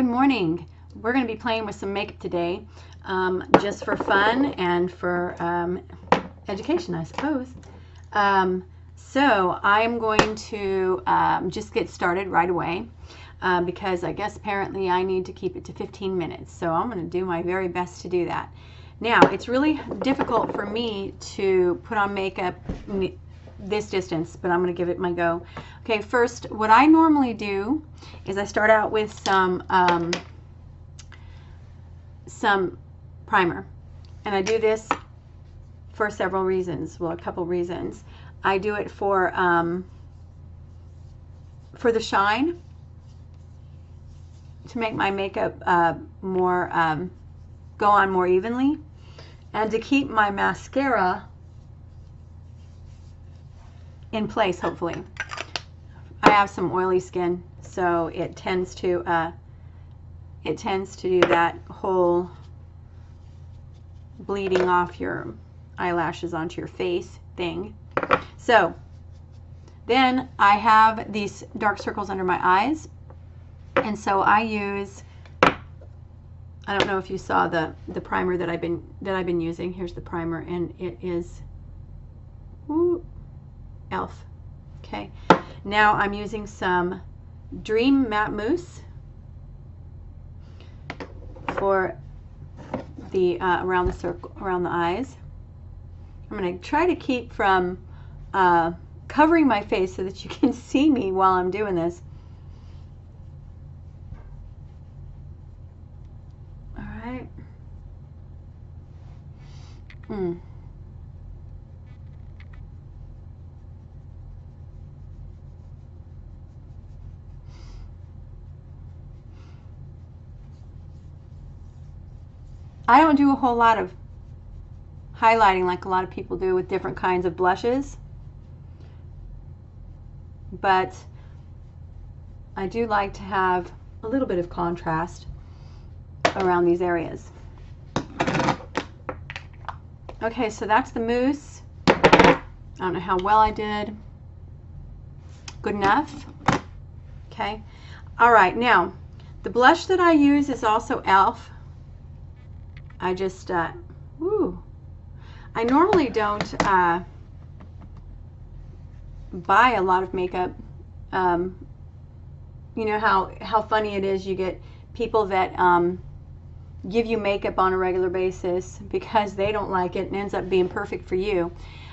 Good morning. We're going to be playing with some makeup today, just for fun and for education, I suppose. So I'm going to just get started right away because I guess apparently I need to keep it to 15 minutes. So I'm going to do my very best to do that. Now, it's really difficult for me to put on makeup this distance, but I'm going to give it my go. Okay, first, what I normally do is I start out with some primer, and I do this for several reasons. Well, a couple reasons. I do it for the shine, to make my makeup go on more evenly, and to keep my mascara in place, hopefully. I have some oily skin, so it tends to do that whole bleeding off your eyelashes onto your face thing. So then I have these dark circles under my eyes, and so I use, I don't know if you saw the primer that I've been using. Here's the primer, and it is e.l.f. Okay, now I'm using some Dream Matte Mousse for the around the circle, around the eyes. I'm going to try to keep from covering my face so that you can see me while I'm doing this. All right. I don't do a whole lot of highlighting like a lot of people do with different kinds of blushes, but I do like to have a little bit of contrast around these areas. Okay, so that's the mousse. I don't know how well I did. Good enough. Okay. All right, now the blush that I use is also e.l.f. I just, I normally don't buy a lot of makeup. You know how funny it is, you get people that give you makeup on a regular basis because they don't like it and ends up being perfect for you.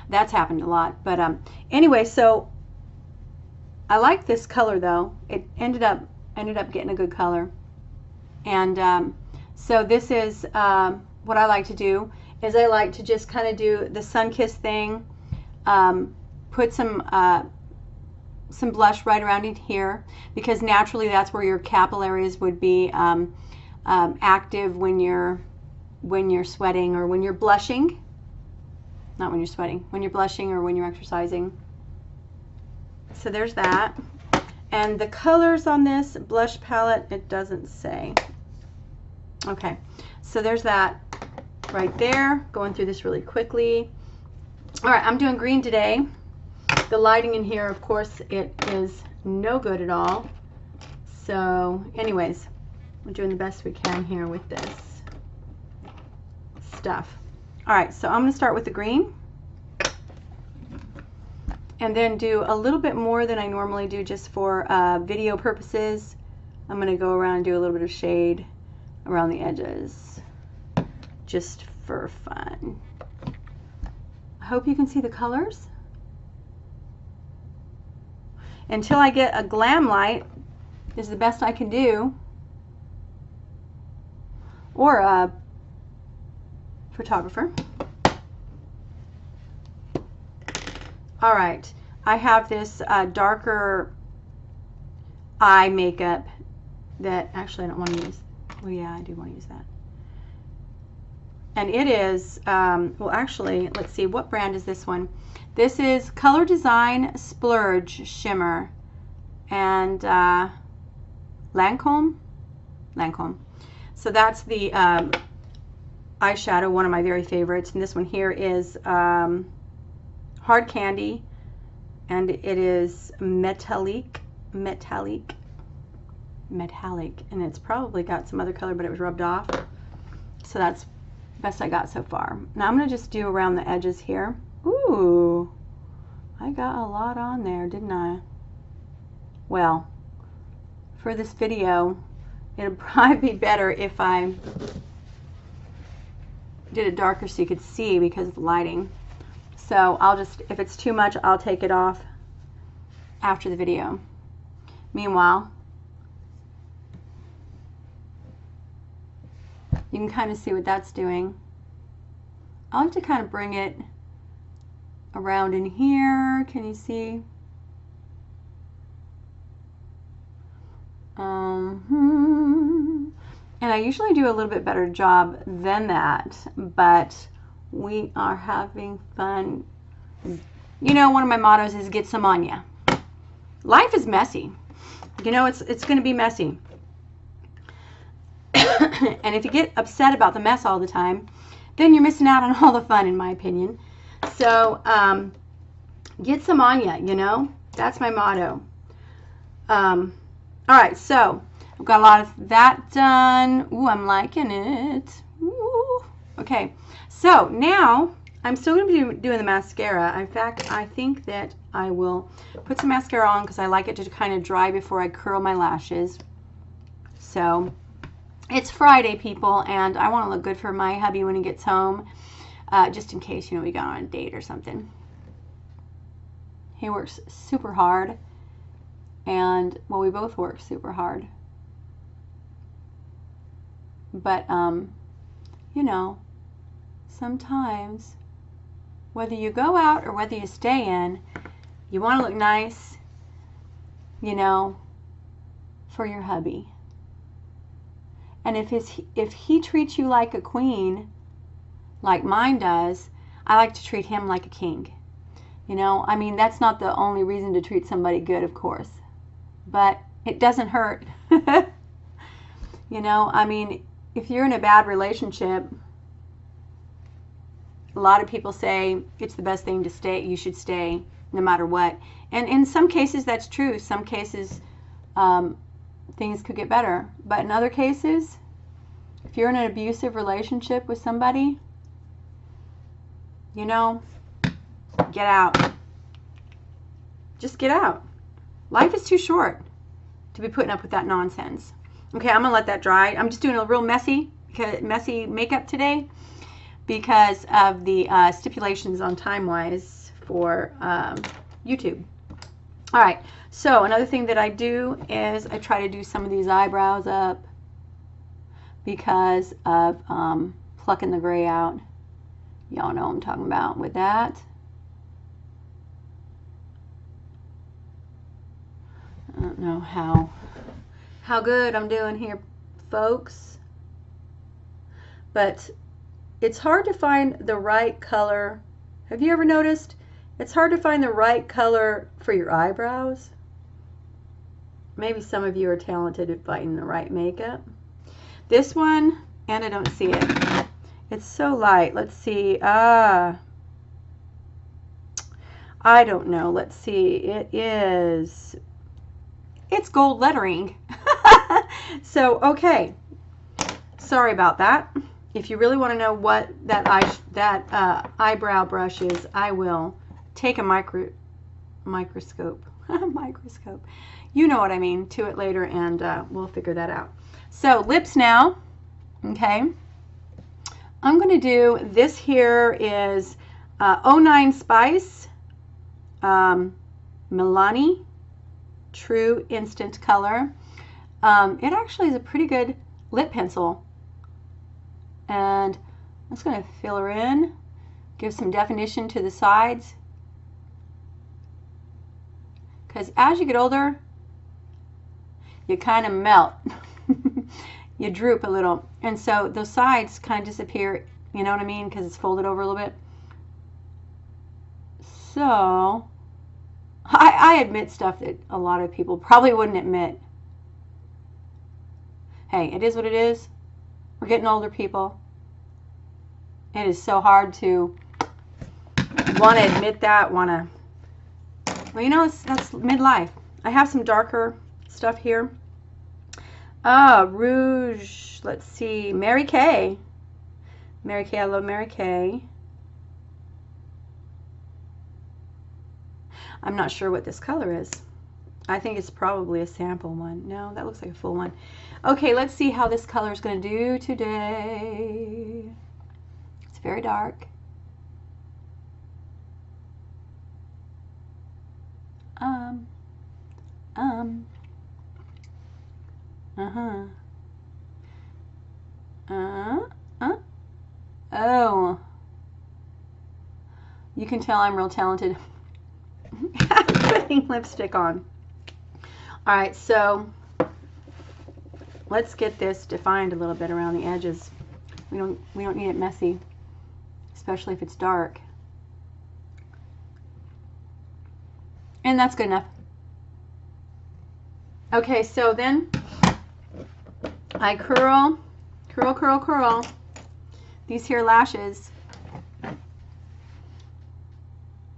That's happened a lot. But anyway, so I like this color though. It ended up getting a good color. And so this is what I like to do, is I like to just kind of do the sun-kissed thing, put some blush right around in here, because naturally that's where your capillaries would be active when you're sweating or when you're blushing. Not when you're sweating, when you're blushing or when you're exercising. So there's that. And the colors on this blush palette, it doesn't say. Okay, so there's that right there. Going through this really quickly. All right, I'm doing green today. The lighting in here, of course, it is no good at all. So anyways, we're doing the best we can here with this stuff. All right, so I'm going to start with the green and then do a little bit more than I normally do just for video purposes. I'm going to go around and do a little bit of shade around the edges just for fun. I hope you can see the colors. Until I get a glam light is the best I can do, or a photographer. All right, I have this darker eye makeup that actually I don't want to use. Well, yeah, I do want to use that. And it is, well, actually, let's see, what brand is this one? This is Color Design Splurge Shimmer and Lancome. So that's the eyeshadow, one of my very favorites. And this one here is Hard Candy, and it is metallic. metallic, and it's probably got some other color, but it was rubbed off. So that's best I got so far. Now I'm going to just do around the edges here. Ooh, I got a lot on there, didn't I? Well, for this video, it'd probably be better if I did it darker so you could see because of the lighting. So I'll just, if it's too much, I'll take it off after the video. Meanwhile, you can kind of see what that's doing. I'll have to kind of bring it around in here. Can you see? And I usually do a little bit better job than that, but we are having fun. You know, one of my mottos is get some on ya. Life is messy. You know, it's going to be messy. And if you get upset about the mess all the time, then you're missing out on all the fun, in my opinion. So, get some on ya, you know? That's my motto. All right, so I've got a lot of that done. Ooh, I'm liking it. Ooh. Okay, so now I'm still going to be doing the mascara. In fact, I think that I will put some mascara on because I like it to kind of dry before I curl my lashes. So it's Friday, people, and I want to look good for my hubby when he gets home, just in case, you know, we got on a date or something. He works super hard, and, well, we both work super hard. But, you know, sometimes, whether you go out or whether you stay in, you want to look nice, you know, for your hubby. And if he treats you like a queen, like mine does, I like to treat him like a king. You know, I mean, that's not the only reason to treat somebody good, of course. But it doesn't hurt. You know, I mean, if you're in a bad relationship, a lot of people say it's the best thing to stay. You should stay no matter what. And in some cases, that's true. Some cases, things could get better. But in other cases, if you're in an abusive relationship with somebody, you know, get out. Just get out. Life is too short to be putting up with that nonsense. Okay, I'm going to let that dry. I'm just doing a real messy makeup today because of the stipulations on time-wise for YouTube. All right, so another thing that I do is I try to do some of these eyebrows up because of plucking the gray out. Y'all know what I'm talking about with that. I don't know how good I'm doing here, folks, but it's hard to find the right color. Have you ever noticed it's hard to find the right color for your eyebrows? Maybe some of you are talented at finding the right makeup. This one, and I don't see it. It's so light. Let's see. I don't know. Let's see. It's gold lettering. So, okay. Sorry about that. If you really want to know what that eyebrow brush is, I will take a microscope. Microscope. You know what I mean. To it later, and we'll figure that out. So, lips now. Okay. I'm going to do, this here is 09 Spice Milani True Instant Color. It actually is a pretty good lip pencil. And I'm just going to fill her in, give some definition to the sides. Because as you get older, you kind of melt. You droop a little. And so those sides kind of disappear, you know what I mean? Because it's folded over a little bit. So, I admit stuff that a lot of people probably wouldn't admit. Hey, it is what it is. We're getting older, people. It is so hard to want to admit that, well, you know, that's midlife. I have some darker stuff here. Rouge. Let's see. Mary Kay. Mary Kay, I love Mary Kay. I'm not sure what this color is. I think it's probably a sample one. No, that looks like a full one. Okay, let's see how this color is going to do today. It's very dark. Oh. You can tell I'm real talented putting lipstick on. All right, so let's get this defined a little bit around the edges. We don't need it messy, especially if it's dark. And that's good enough. Okay, so then I curl these here lashes.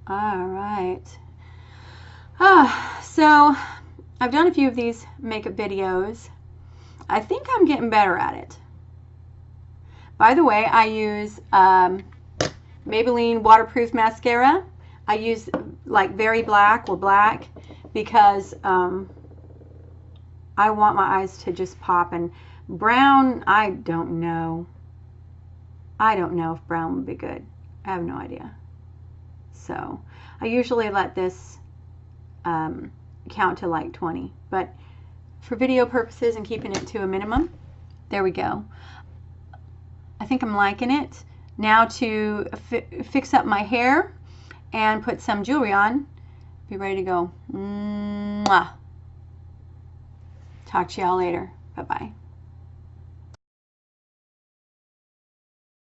All right. So I've done a few of these makeup videos. I think I'm getting better at it. By the way, I use Maybelline waterproof mascara. I use like very black or black because I want my eyes to just pop. And brown, I don't know. I don't know if brown would be good. I have no idea. So I usually let this count to like 20. But for video purposes and keeping it to a minimum, there we go. I think I'm liking it. Now to fix up my hair and put some jewelry on. Be ready to go. Mwah. Talk to y'all later. Bye-bye.